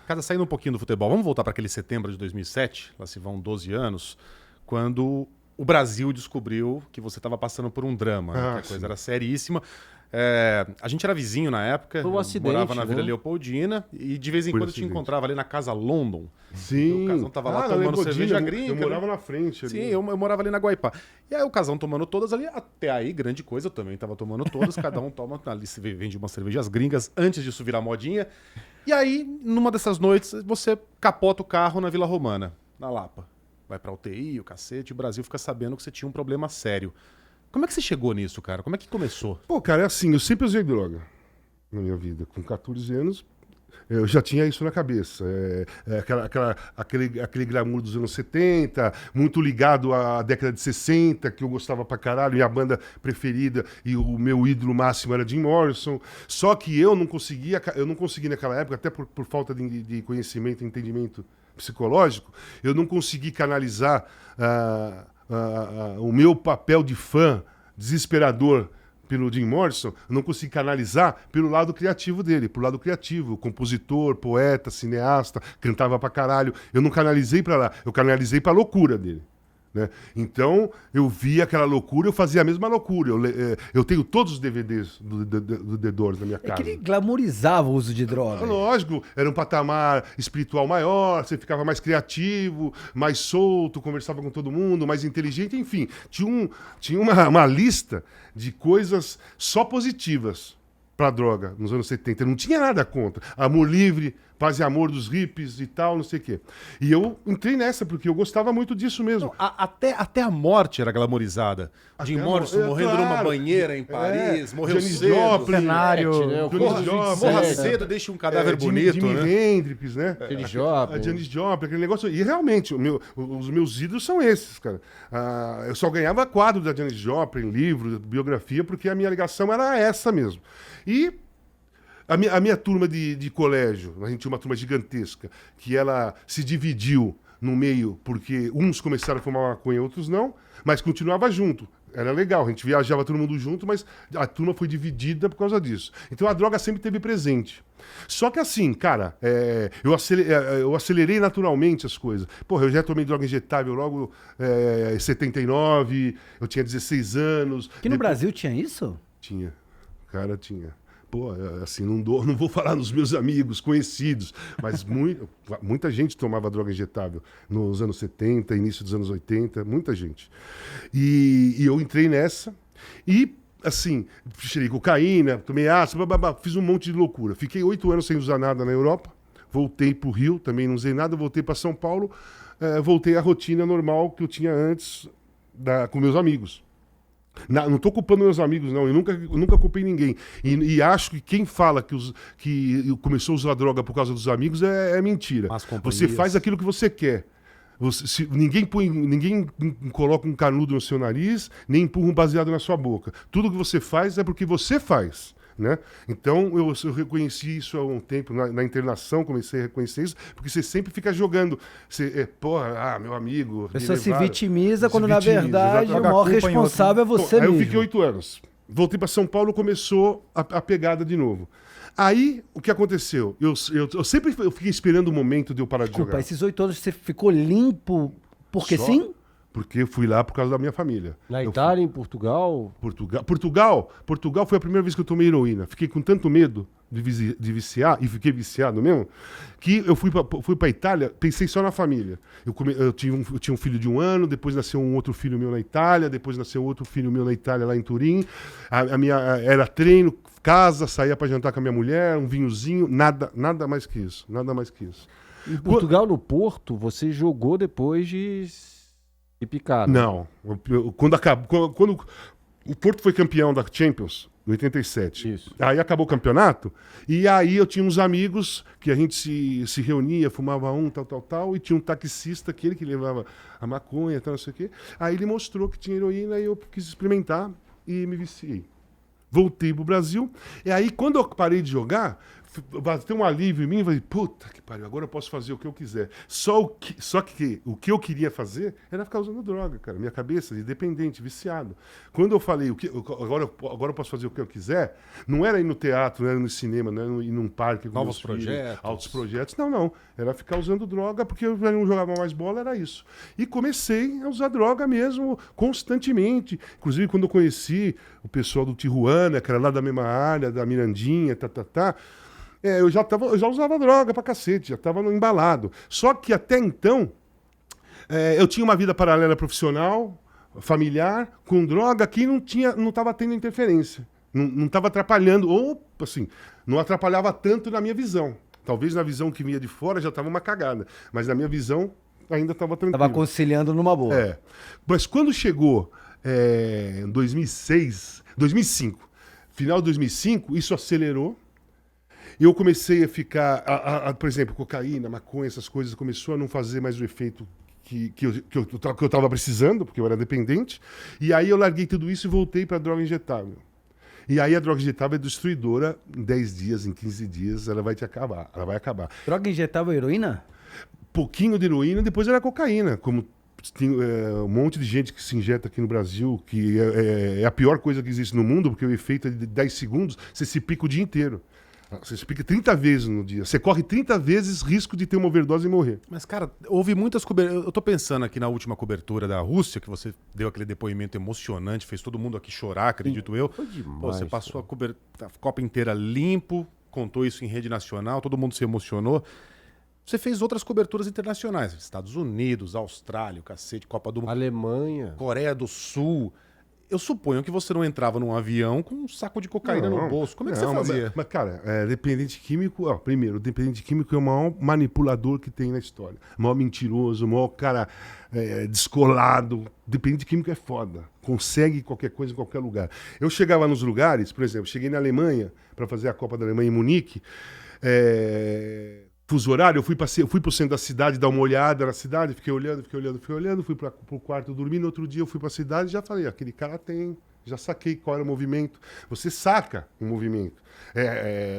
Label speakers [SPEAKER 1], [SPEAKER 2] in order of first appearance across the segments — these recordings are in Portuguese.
[SPEAKER 1] Casa, saindo um pouquinho do futebol, vamos voltar para aquele setembro de 2007, lá se vão 12 anos, quando o Brasil descobriu que você estava passando por um drama, que a coisa era seríssima. A gente era vizinho na época,
[SPEAKER 2] Foi um acidente,
[SPEAKER 1] morava na Vila
[SPEAKER 2] né?
[SPEAKER 1] Leopoldina e de vez em quando eu te encontrava ali na Casa London.
[SPEAKER 3] Sim.
[SPEAKER 1] O Casão tava lá tomando cerveja gringa.
[SPEAKER 3] Eu morava na frente ali.
[SPEAKER 1] Sim, eu morava ali na Guaipá. E aí o Casão tomando todas ali, até aí grande coisa, eu também tava tomando todas, cada um toma ali, se vende umas cervejas gringas antes disso virar modinha. E aí, numa dessas noites, você capota o carro na Vila Romana, na Lapa. Vai pra UTI, o cacete, e o Brasil fica sabendo que você tinha um problema sério. Como é que você chegou nisso, cara? Como é que começou?
[SPEAKER 3] Pô, cara, é assim, eu sempre usei droga na minha vida. Com 14 anos, eu já tinha isso na cabeça. Aquele glamour dos anos 70, muito ligado à década de 60, que eu gostava pra caralho, minha banda preferida e o meu ídolo máximo era Jim Morrison. Só que eu não consegui naquela época, até por falta de conhecimento e entendimento psicológico, eu não consegui canalizar o meu papel de fã desesperador pelo Jim Morrison, eu não consegui canalizar pelo lado criativo dele, pelo lado criativo, compositor, poeta, cineasta, cantava pra caralho. Eu não canalizei pra lá, eu canalizei pra loucura dele. Né? Então, eu via aquela loucura, eu fazia a mesma loucura. Eu tenho todos os DVDs do The Doors na minha casa.
[SPEAKER 4] É que ele glamorizava o uso de droga.
[SPEAKER 3] Lógico, era um patamar espiritual maior, você ficava mais criativo, mais solto, conversava com todo mundo, mais inteligente, enfim. Tinha uma lista de coisas só positivas pra droga nos anos 70. Não tinha nada contra. Amor livre, paz e amor dos hippies e tal, não sei o quê. E eu entrei nessa, porque eu gostava muito disso mesmo.
[SPEAKER 1] Não, até a morte era glamorizada. Jim Morrison morrendo numa banheira em Paris, morreu
[SPEAKER 3] Janis
[SPEAKER 1] cedo.
[SPEAKER 3] Joplin,
[SPEAKER 4] cenário.
[SPEAKER 3] Janis Joplin,
[SPEAKER 1] Morra cedo, deixa um cadáver bonito,
[SPEAKER 3] Jimi
[SPEAKER 1] né?
[SPEAKER 3] Hendrix, né?
[SPEAKER 2] Janis Joplin.
[SPEAKER 3] A Janis Joplin, aquele negócio. E realmente, os meus ídolos são esses, cara. Eu só ganhava quadro da Janis Joplin, livro, biografia, porque a minha ligação era essa mesmo. E a minha turma de colégio, a gente tinha uma turma gigantesca, que ela se dividiu no meio, porque uns começaram a fumar maconha, outros não, mas continuava junto. Era legal, a gente viajava todo mundo junto, mas a turma foi dividida por causa disso. Então a droga sempre esteve presente. Só que assim, cara, eu acelerei naturalmente as coisas. Porra, eu já tomei droga injetável logo em 79, eu tinha 16 anos.
[SPEAKER 4] Aqui no Brasil tinha isso?
[SPEAKER 3] Tinha, cara, tinha. Pô, assim, não vou falar nos meus amigos, conhecidos, mas muita gente tomava droga injetável nos anos 70, início dos anos 80, muita gente. E eu entrei nessa e, assim, cheirei cocaína, tomei ácido, fiz um monte de loucura. Fiquei 8 anos sem usar nada na Europa, voltei pro Rio, também não usei nada, voltei para São Paulo, voltei à rotina normal que eu tinha antes com meus amigos. Não estou culpando meus amigos, não. Eu nunca culpei ninguém. E acho que quem fala que começou a usar droga por causa dos amigos é mentira. Você faz aquilo que você quer. Ninguém coloca um canudo no seu nariz, nem empurra um baseado na sua boca. Tudo que você faz é porque você faz. Né? Então eu reconheci isso há um tempo na internação, comecei a reconhecer isso, porque você sempre fica jogando, meu amigo.
[SPEAKER 4] A pessoa se vitimiza quando na verdade o maior responsável é você mesmo.
[SPEAKER 3] Aí eu fiquei 8 anos, voltei para São Paulo, começou a pegada de novo. Aí o que aconteceu? Eu fiquei esperando o momento de eu parar de jogar.
[SPEAKER 4] Esses 8 anos você ficou limpo porque sim?
[SPEAKER 3] Porque eu fui lá por causa da minha família.
[SPEAKER 2] Na Itália, em Portugal?
[SPEAKER 3] Portugal foi a primeira vez que eu tomei heroína. Fiquei com tanto medo de viciar, e fiquei viciado mesmo, que eu fui pra Itália, pensei só na família. Eu tinha um filho de 1 ano, depois nasceu um outro filho meu na Itália, depois nasceu outro filho meu na Itália, lá em Turim. Era treino, casa, saía pra jantar com a minha mulher, um vinhozinho, nada mais que isso. Nada mais que isso.
[SPEAKER 2] Em Portugal, no Porto, você jogou depois de picado?
[SPEAKER 3] Não. Quando o Porto foi campeão da Champions, em 87.
[SPEAKER 2] Isso.
[SPEAKER 3] Aí acabou o campeonato, e aí eu tinha uns amigos que a gente se reunia, fumava tal, e tinha um taxista, aquele que levava a maconha, tal, não sei o quê. Aí ele mostrou que tinha heroína e eu quis experimentar e me viciei. Voltei pro Brasil, e aí quando eu parei de jogar, bateu um alívio em mim e falei, puta que pariu, agora eu posso fazer o que eu quiser. Só que o que eu queria fazer era ficar usando droga, cara. Minha cabeça, dependente, viciado. Quando eu falei, agora eu posso fazer o que eu quiser, não era ir no teatro, não era no cinema, não era ir num parque com
[SPEAKER 1] Novos
[SPEAKER 3] meus filhos,
[SPEAKER 1] projetos.
[SPEAKER 3] altos projetos. Não. Era ficar usando droga porque eu já não jogava mais bola, era isso. E comecei a usar droga mesmo, constantemente. Inclusive, quando eu conheci o pessoal do Tijuana, que era lá da mesma área, da Mirandinha, eu já usava droga pra cacete, já estava embalado. Só que até então, eu tinha uma vida paralela profissional, familiar, com droga que não estava tendo interferência. Não estava atrapalhando, ou assim, não atrapalhava tanto na minha visão. Talvez na visão que vinha de fora já estava uma cagada, mas na minha visão ainda estava tranquilo.
[SPEAKER 4] Tava conciliando numa boa.
[SPEAKER 3] Mas quando chegou em 2005, final de 2005, isso acelerou. Eu comecei a ficar, por exemplo, cocaína, maconha, essas coisas, começou a não fazer mais o efeito que eu estava precisando, porque eu era dependente. E aí eu larguei tudo isso e voltei para a droga injetável. E aí a droga injetável é destruidora, em 10 dias, em 15 dias, ela vai acabar.
[SPEAKER 4] Droga injetável, heroína?
[SPEAKER 3] Pouquinho de heroína, depois era cocaína, como tem um monte de gente que se injeta aqui no Brasil, que é a pior coisa que existe no mundo, porque o efeito é de 10 segundos, você se pica o dia inteiro. Você se pica 30 vezes no dia. Você corre 30 vezes risco de ter uma overdose e morrer.
[SPEAKER 1] Mas, cara, houve muitas coberturas. Eu tô pensando aqui na última cobertura da Rússia, que você deu aquele depoimento emocionante, fez todo mundo aqui chorar, acredito eu.
[SPEAKER 2] Foi demais.
[SPEAKER 1] Pô, você passou a Copa inteira limpo, contou isso em rede nacional, todo mundo se emocionou. Você fez outras coberturas internacionais, Estados Unidos, Austrália, o cacete, Copa do Mundo,
[SPEAKER 2] Alemanha.
[SPEAKER 1] Coreia do Sul. Eu suponho que você não entrava num avião com um saco de cocaína no bolso. Como é que você fazia?
[SPEAKER 3] Mas, cara, dependente químico... primeiro, o dependente químico é o maior manipulador que tem na história. O maior mentiroso, o maior cara descolado. Dependente químico é foda. Consegue qualquer coisa em qualquer lugar. Eu chegava nos lugares, por exemplo, cheguei na Alemanha para fazer a Copa da Alemanha em Munique. Fuso horário, eu fui pro centro da cidade dar uma olhada na cidade, fiquei olhando, fui pro quarto dormir, no outro dia eu fui pra cidade e já falei, aquele cara já saquei qual era o movimento. Você saca o movimento.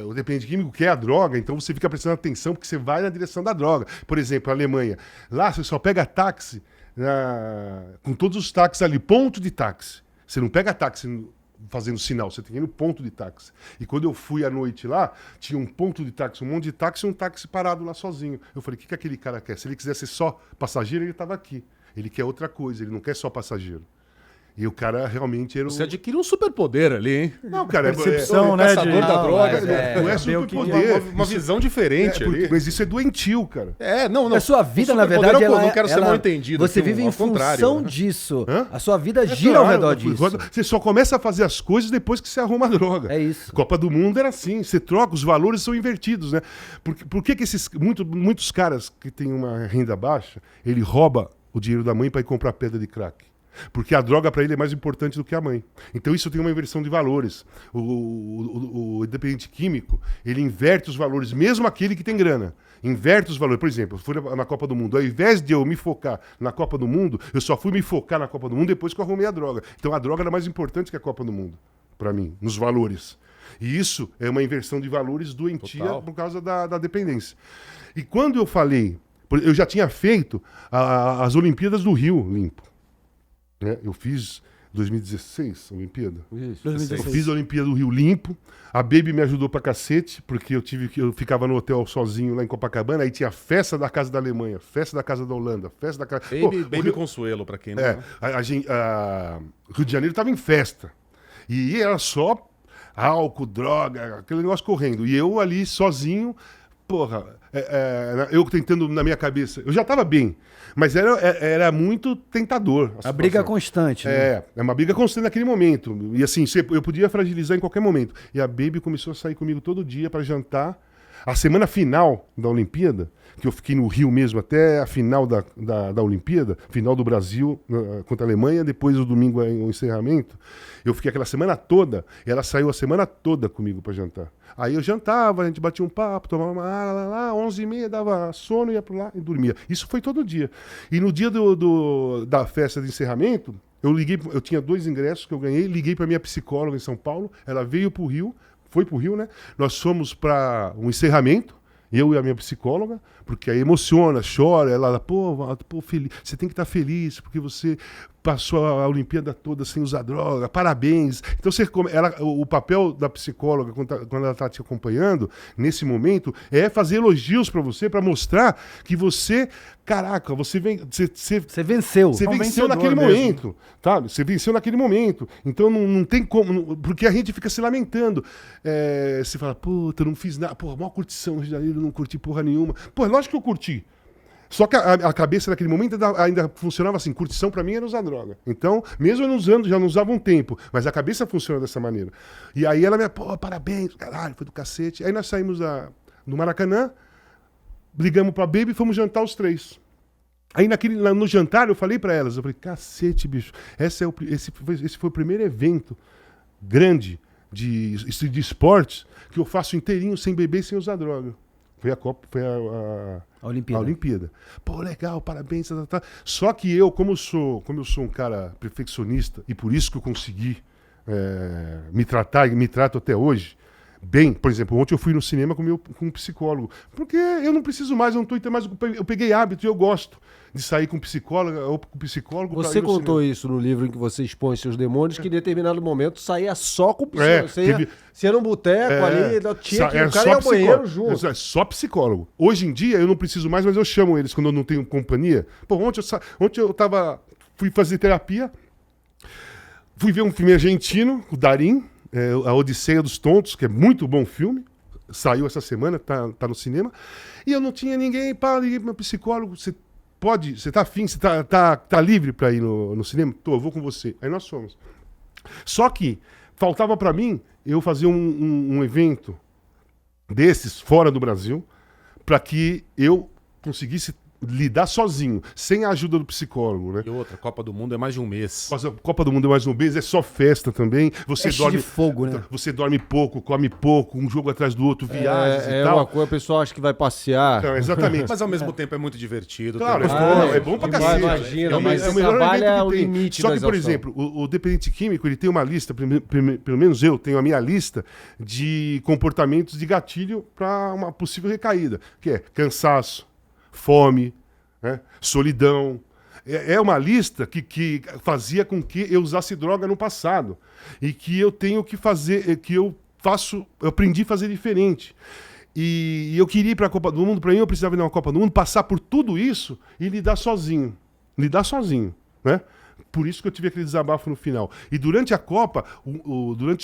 [SPEAKER 3] O dependente químico quer a droga, então você fica prestando atenção porque você vai na direção da droga. Por exemplo, a Alemanha, lá você só pega táxi, com todos os táxis ali, ponto de táxi. Você não pega táxi fazendo sinal, você tem que ir no ponto de táxi. E quando eu fui à noite lá, tinha um ponto de táxi, um monte de táxi e um táxi parado lá sozinho. Eu falei, o que aquele cara quer? Se ele quisesse só passageiro, ele estava aqui. Ele quer outra coisa, ele não quer só passageiro. E o cara realmente era
[SPEAKER 1] Você adquire um superpoder ali, hein?
[SPEAKER 3] Não, cara,
[SPEAKER 4] percepção, né?
[SPEAKER 1] Caçador da droga.
[SPEAKER 3] não é superpoder.
[SPEAKER 1] Uma visão diferente ali.
[SPEAKER 3] Mas isso é doentio, cara.
[SPEAKER 1] Não.
[SPEAKER 4] A sua vida,
[SPEAKER 1] O
[SPEAKER 4] na
[SPEAKER 1] superpoder
[SPEAKER 4] verdade,
[SPEAKER 1] eu não quero ser mal entendido.
[SPEAKER 4] Você
[SPEAKER 1] aqui,
[SPEAKER 4] vive em
[SPEAKER 1] ao contrário,
[SPEAKER 4] função
[SPEAKER 1] né?
[SPEAKER 4] disso.
[SPEAKER 3] Hã?
[SPEAKER 4] A sua vida gira ao redor disso.
[SPEAKER 3] Você só começa a fazer as coisas depois que você arruma a droga.
[SPEAKER 4] É isso.
[SPEAKER 3] Copa do Mundo era assim. Você troca, os valores são invertidos, né? Por que muitos caras que têm uma renda baixa, ele rouba o dinheiro da mãe para ir comprar pedra de crack? Porque a droga para ele é mais importante do que a mãe. Então isso tem uma inversão de valores. O dependente químico, ele inverte os valores, mesmo aquele que tem grana. Inverte os valores. Por exemplo, eu fui na Copa do Mundo. Ao invés de eu me focar na Copa do Mundo, eu só fui me focar na Copa do Mundo depois que eu arrumei a droga. Então a droga era mais importante que a Copa do Mundo, para mim, nos valores. E isso é uma inversão de valores doentia por causa da dependência. E quando eu falei, eu já tinha feito as Olimpíadas do Rio limpo. Eu fiz 2016, a Olimpíada.
[SPEAKER 2] Isso.
[SPEAKER 4] 2016.
[SPEAKER 3] Eu fiz a Olimpíada do Rio limpo. A Baby me ajudou pra cacete, porque eu ficava no hotel sozinho lá em Copacabana, aí tinha festa da Casa da Alemanha, festa da Casa da Holanda, festa da Casa...
[SPEAKER 1] Baby Consuelo, pra quem não...
[SPEAKER 3] Rio de Janeiro tava em festa. E era só álcool, droga, aquele negócio correndo. E eu ali sozinho, eu tentando na minha cabeça. Eu já estava bem, mas era muito tentador.
[SPEAKER 4] A briga constante, né?
[SPEAKER 3] É uma briga constante naquele momento. E assim, eu podia fragilizar em qualquer momento. E a Baby começou a sair comigo todo dia para jantar. A semana final da Olimpíada, que eu fiquei no Rio mesmo até a final da Olimpíada, final do Brasil contra a Alemanha, depois do domingo o encerramento, eu fiquei aquela semana toda, e ela saiu a semana toda comigo para jantar. Aí eu jantava, a gente batia um papo, tomava uma lá, 11h30, dava sono, ia para lá e dormia. Isso foi todo dia. E no dia da festa de encerramento, eu tinha 2 ingressos que eu ganhei, liguei para minha psicóloga em São Paulo, ela veio para o Rio, foi pro Rio, né? Nós fomos para um encerramento, eu e a minha psicóloga, porque aí emociona, chora, ela, pô, feliz, você tem que estar feliz, porque você passou a Olimpíada toda sem usar droga, parabéns. Então, o papel da psicóloga, quando ela está te acompanhando, nesse momento, é fazer elogios para você, para mostrar que você, caraca, você
[SPEAKER 4] venceu.
[SPEAKER 3] Você venceu naquele momento, tá? Você venceu naquele momento. Então, não tem como, porque a gente fica se lamentando. Você fala, puta, não fiz nada, porra, maior curtição no Rio de Janeiro, não curti porra nenhuma. Pô, lógico que eu curti. Só que a cabeça naquele momento ainda funcionava assim, curtição pra mim era usar droga. Então, mesmo eu não usando, já não usava um tempo, mas a cabeça funciona dessa maneira. E aí ela me, pô, parabéns, caralho, foi do cacete. Aí nós saímos do Maracanã, ligamos pra Baby e fomos jantar os 3. Aí no jantar eu falei pra elas, eu falei, cacete, bicho, esse foi o primeiro evento grande de esportes que eu faço inteirinho sem beber e sem usar droga. Foi a Copa, foi a Olimpíada. Pô, legal, parabéns. Tá. Só que como eu sou um cara perfeccionista, e por isso que eu consegui me tratar e me trato até hoje bem. Por exemplo, ontem eu fui no cinema com um psicólogo, porque eu não preciso mais, eu não tô mais, eu peguei hábito e eu gosto de sair com psicóloga ou com psicólogo.
[SPEAKER 2] Você contou isso no livro em que você expõe seus demônios, que em determinado momento saía só com psicólogo. Você ia num boteco ali, tinha que o cara ia ao banheiro junto.
[SPEAKER 3] É só psicólogo. Hoje em dia eu não preciso mais, mas eu chamo eles quando eu não tenho companhia. Pô, ontem eu fui fazer terapia, fui ver um filme argentino, o Darín, A Odisseia dos Tontos, que é muito bom filme. Saiu essa semana, tá no cinema. E eu não tinha ninguém, liguei pro meu psicólogo, você tá afim, você tá livre pra ir no cinema? Tô, eu vou com você. Aí nós fomos. Só que faltava pra mim eu fazer um evento desses fora do Brasil pra que eu conseguisse lidar sozinho, sem a ajuda do psicólogo, né?
[SPEAKER 1] E outra, Copa do Mundo é mais de um mês.
[SPEAKER 3] A Copa do Mundo é mais de um mês, é só festa também. Você dorme
[SPEAKER 4] de fogo, né?
[SPEAKER 3] Você dorme pouco, come pouco, um jogo atrás do outro, viagens e tal.
[SPEAKER 2] Uma coisa, o pessoal acha que vai passear.
[SPEAKER 3] Então, exatamente.
[SPEAKER 1] Mas ao mesmo tempo é muito divertido.
[SPEAKER 3] Claro, é bom pra cacete.
[SPEAKER 2] Imagina,
[SPEAKER 3] mas
[SPEAKER 2] o trabalho é o
[SPEAKER 3] tem.
[SPEAKER 2] limite
[SPEAKER 3] Só
[SPEAKER 2] da
[SPEAKER 3] que, por
[SPEAKER 2] exaustão.
[SPEAKER 3] exemplo, o dependente químico, ele tem uma lista, pelo menos eu tenho a minha lista de comportamentos de gatilho para uma possível recaída, que é cansaço, fome, solidão. É uma lista que fazia com que eu usasse droga no passado e que eu tenho que fazer, eu aprendi a fazer diferente. E eu queria ir para a Copa do Mundo, para mim eu precisava ir na Copa do Mundo, passar por tudo isso e lidar sozinho, né? Por isso que eu tive aquele desabafo no final. E durante a Copa,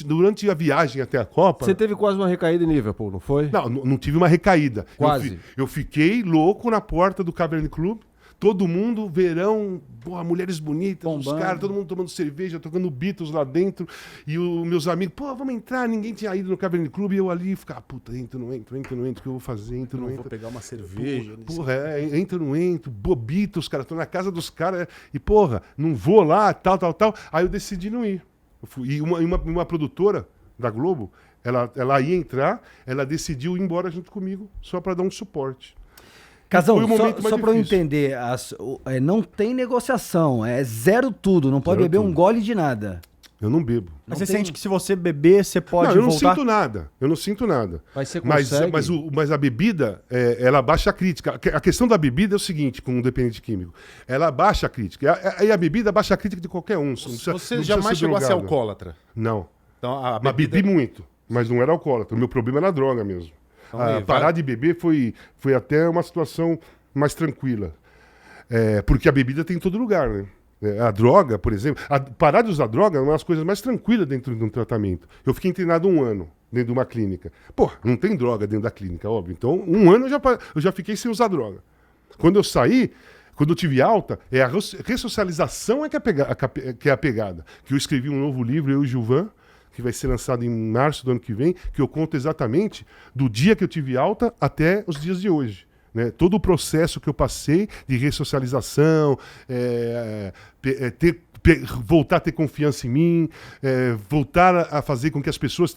[SPEAKER 3] durante a viagem até a Copa...
[SPEAKER 2] Você teve quase uma recaída em Liverpool, não foi?
[SPEAKER 3] Não tive uma recaída.
[SPEAKER 2] Quase.
[SPEAKER 3] Eu fiquei louco na porta do Cavern Club. Todo mundo, verão, mulheres bonitas, os caras, todo mundo tomando cerveja, tocando Beatles lá dentro. E os meus amigos, vamos entrar. Ninguém tinha ido no Cavern Club. E eu ali, ficava, puta, entro, não entro. O que eu vou fazer? Entro, não entro.
[SPEAKER 1] Vou pegar uma cerveja.
[SPEAKER 3] Entro, não entro. Beatles, cara, tô na casa dos caras. E, não vou lá, tal. Aí eu decidi não ir. E uma produtora da Globo, ela ia entrar, ela decidiu ir embora junto comigo, só para dar um suporte.
[SPEAKER 4] Casão, só para eu entender, não tem negociação, é zero tudo, não pode beber um gole de nada.
[SPEAKER 3] Eu não bebo.
[SPEAKER 5] Mas você sente que se você beber, você pode voltar?
[SPEAKER 3] Eu não sinto nada.
[SPEAKER 2] Mas você consegue?
[SPEAKER 3] Mas a bebida, ela baixa a crítica. A questão da bebida é o seguinte, com um dependente químico. Ela baixa a crítica. E a bebida baixa a crítica de qualquer um.
[SPEAKER 1] Você jamais chegou a ser alcoólatra?
[SPEAKER 3] Não.
[SPEAKER 1] Então,
[SPEAKER 3] Mas bebi muito, mas não era alcoólatra. O meu problema era a droga mesmo. Parar de beber foi até uma situação mais tranquila. Porque a bebida tem em todo lugar, né? A droga, por exemplo, parar de usar droga é uma das coisas mais tranquilas dentro de um tratamento. Eu fiquei internado 1 ano dentro de uma clínica. Não tem droga dentro da clínica, óbvio. Então, 1 ano eu já fiquei sem usar droga. Quando eu saí, quando eu tive alta, a ressocialização que é a pegada. Que eu escrevi um novo livro, eu e o Gilvan, que vai ser lançado em março do ano que vem, que eu conto exatamente do dia que eu tive alta até os dias de hoje. Né? Todo o processo que eu passei de ressocialização, voltar a ter confiança em mim, voltar a fazer com que as pessoas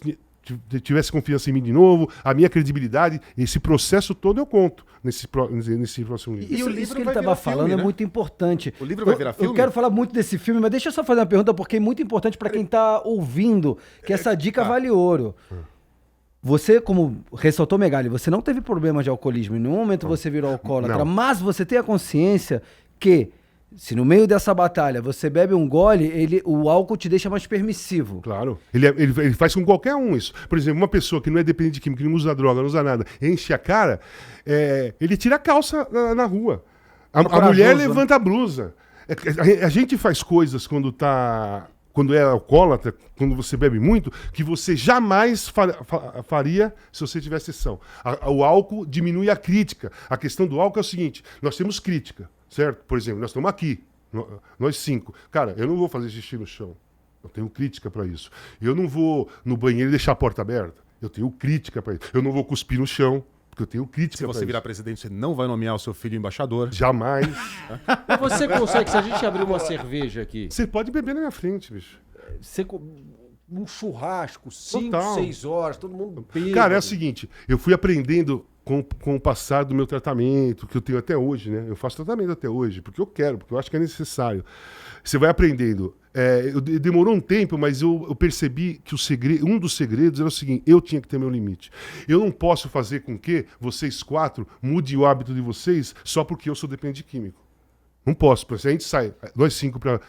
[SPEAKER 3] tivessem confiança em mim de novo, a minha credibilidade, esse processo todo eu conto nesse próximo livro.
[SPEAKER 4] Isso que ele estava falando, né? É muito importante.
[SPEAKER 1] O livro vai virar filme?
[SPEAKER 4] Eu quero falar muito desse filme, mas deixa eu só fazer uma pergunta, porque é muito importante para quem está ouvindo, que essa dica vale ouro. Você, como ressaltou Megali, você não teve problema de alcoolismo. Em nenhum momento você virou alcoólatra. Mas você tem a consciência que, se no meio dessa batalha você bebe um gole, o álcool te deixa mais permissivo.
[SPEAKER 3] Claro. Ele faz com qualquer um isso. Por exemplo, uma pessoa que não é dependente de química, que não usa droga, não usa nada, enche a cara, ele tira a calça na rua. A mulher levanta a blusa. A gente faz coisas quando é alcoólatra, quando você bebe muito, que você jamais faria se você tivesse sessão. O álcool diminui a crítica. A questão do álcool é o seguinte, nós temos crítica, certo? Por exemplo, nós estamos aqui, nós 5. Cara, eu não vou fazer xixi no chão. Eu tenho crítica para isso. Eu não vou no banheiro e deixar a porta aberta. Eu tenho crítica para isso. Eu não vou cuspir no chão. Porque eu tenho crítica.
[SPEAKER 1] Se você virar presidente, você não vai nomear o seu filho embaixador.
[SPEAKER 3] Jamais.
[SPEAKER 2] Mas você consegue, se a gente abrir uma cerveja aqui...
[SPEAKER 3] Você pode beber na minha frente, bicho.
[SPEAKER 2] Um churrasco, 5, 6 horas, todo mundo bebe.
[SPEAKER 3] Cara, é o seguinte, eu fui aprendendo com o passar do meu tratamento, que eu tenho até hoje, né? Eu faço tratamento até hoje, porque eu quero, porque eu acho que é necessário. Você vai aprendendo. Demorou um tempo, mas eu percebi que um dos segredos era o seguinte, eu tinha que ter meu limite. Eu não posso fazer com que vocês 4 mudem o hábito de vocês só porque eu sou dependente químico. Não posso. Se a gente sai, nós 5 para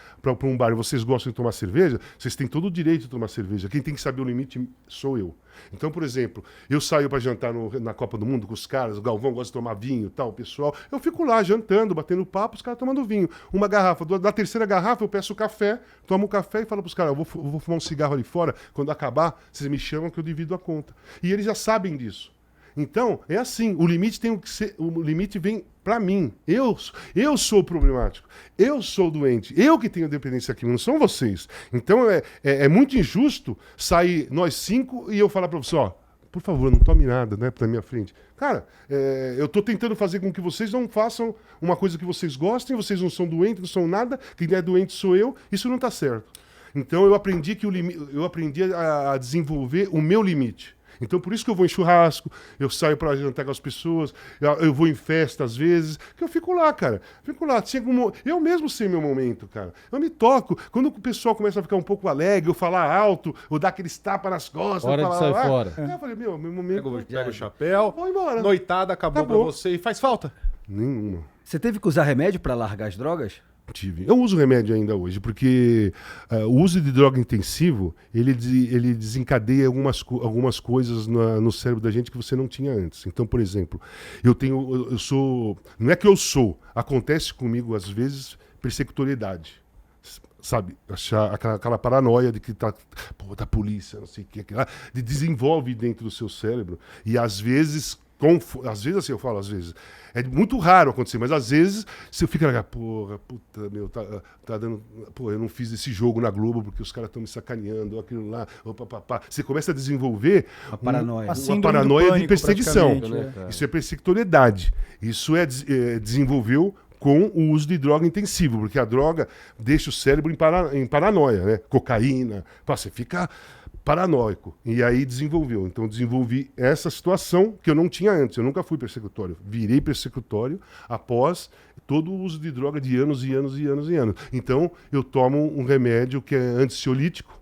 [SPEAKER 3] um bar e vocês gostam de tomar cerveja, vocês têm todo o direito de tomar cerveja. Quem tem que saber o limite sou eu. Então, por exemplo, eu saio para jantar na Copa do Mundo com os caras, o Galvão gosta de tomar vinho e tal, o pessoal. Eu fico lá jantando, batendo papo, os caras tomando vinho. Uma garrafa, da terceira garrafa eu peço café, tomo um café e falo para os caras, eu vou fumar um cigarro ali fora, quando acabar, vocês me chamam que eu divido a conta. E eles já sabem disso. Então, é assim, o limite tem que ser, o limite vem para mim. Eu sou o problemático. Eu sou o doente. Eu que tenho dependência química, não são vocês. Então, é muito injusto sair nós 5 e eu falar para você, ó, por favor, não tome nada, né, pra minha frente. Cara, eu tô tentando fazer com que vocês não façam uma coisa que vocês gostem, vocês não são doentes, não são nada, quem é doente sou eu, isso não tá certo. Então, eu aprendi a desenvolver o meu limite. Então, por isso que eu vou em churrasco, eu saio para jantar com as pessoas, eu vou em festa às vezes, que eu fico lá, cara. Fico lá. Eu mesmo sei meu momento, cara. Eu me toco. Quando o pessoal começa a ficar um pouco alegre, eu falar alto, ou dar aqueles tapas nas costas.
[SPEAKER 2] Hora de sair fora.
[SPEAKER 3] Eu falei, meu momento...
[SPEAKER 1] Pega o chapéu,
[SPEAKER 3] vou embora.
[SPEAKER 1] Noitada, acabou pra você. E faz falta?
[SPEAKER 3] Nenhuma.
[SPEAKER 4] Você teve que usar remédio para largar as drogas?
[SPEAKER 3] Tive. Eu uso remédio ainda hoje, porque o uso de droga intensivo, ele desencadeia algumas coisas no cérebro da gente que você não tinha antes. Então, por exemplo, eu sou... Não é que eu sou, acontece comigo, às vezes, persecutoriedade. Sabe? Achar aquela paranoia de que tá... Pô, da polícia, não sei o que. Desenvolve dentro do seu cérebro. E às vezes... Às vezes assim, eu falo, às vezes. É muito raro acontecer, mas às vezes você fica lá, porra, puta, meu, tá dando. Pô, eu não fiz esse jogo na Globo porque os caras estão me sacaneando, aquilo lá, papapá. Você começa a desenvolver
[SPEAKER 4] uma paranoia.
[SPEAKER 3] Uma paranoia de perseguição. Né? Isso é persecutoriedade. Isso desenvolveu com o uso de droga intensivo, porque a droga deixa o cérebro em paranoia, né? Cocaína, você fica paranoico. E aí desenvolveu. Então desenvolvi essa situação que eu não tinha antes. Eu nunca fui persecutório. Virei persecutório após todo o uso de droga de anos e anos e anos e anos. Então eu tomo um remédio que é ansiolítico,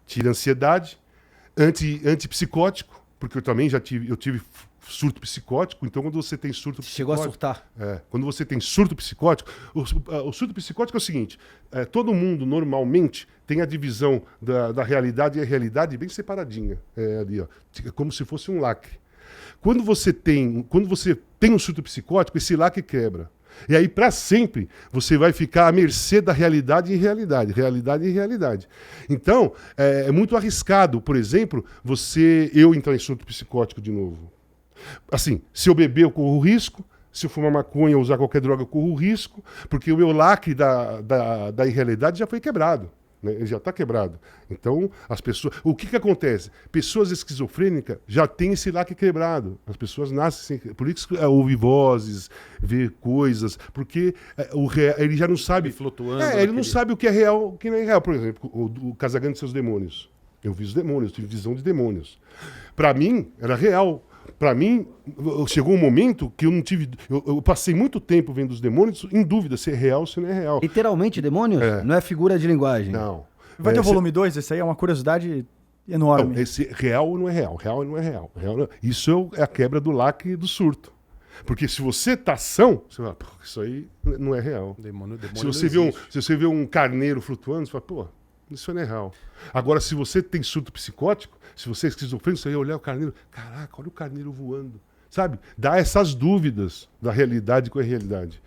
[SPEAKER 3] tira ansiedade, antipsicótico, porque eu também tive surto psicótico. Então quando você tem surto psicótico...
[SPEAKER 4] Chegou a surtar.
[SPEAKER 3] Quando você tem surto psicótico... O surto psicótico é o seguinte, todo mundo normalmente tem a divisão da realidade e a realidade bem separadinha. Ali, ó, como se fosse um lacre. Quando você tem um surto psicótico, esse lacre quebra. E aí, para sempre, você vai ficar à mercê da realidade e realidade. Realidade e realidade. Então, é muito arriscado, por exemplo, eu entrar em surto psicótico de novo. Assim, se eu beber, eu corro risco. Se eu fumar maconha ou usar qualquer droga, eu corro risco. Porque o meu lacre da irrealidade já foi quebrado. Né? Ele já está quebrado. Então, as pessoas... O que acontece? Pessoas esquizofrênicas já têm esse lacre quebrado. As pessoas nascem sem... Por isso que ouve vozes, vê coisas, porque ele já não sabe...
[SPEAKER 1] Flutuando.
[SPEAKER 3] Ele não sabe o que é real o que não é real. Por exemplo, o Casagrande e seus demônios. Eu vi os demônios, tive visão de demônios. Para mim, era real. Para mim, chegou um momento que eu não tive... Eu passei muito tempo vendo os demônios em dúvida se é real ou se não é real.
[SPEAKER 4] Literalmente, demônios? Não é figura de linguagem?
[SPEAKER 3] Não.
[SPEAKER 5] Vai ter o volume 2? Esse aí é uma curiosidade enorme.
[SPEAKER 3] Não, esse real não é real, real não é real. Isso é a quebra do lacre do surto. Porque se você tá são, você fala, isso aí não é real.
[SPEAKER 1] Demônio
[SPEAKER 3] Se você vê um carneiro flutuando, você fala, pô, isso não é real. Agora, se você tem surto psicótico, se você é esquizofrênico, você ia olhar o carneiro, caraca, olha o carneiro voando. Sabe? Dá essas dúvidas da realidade com a realidade.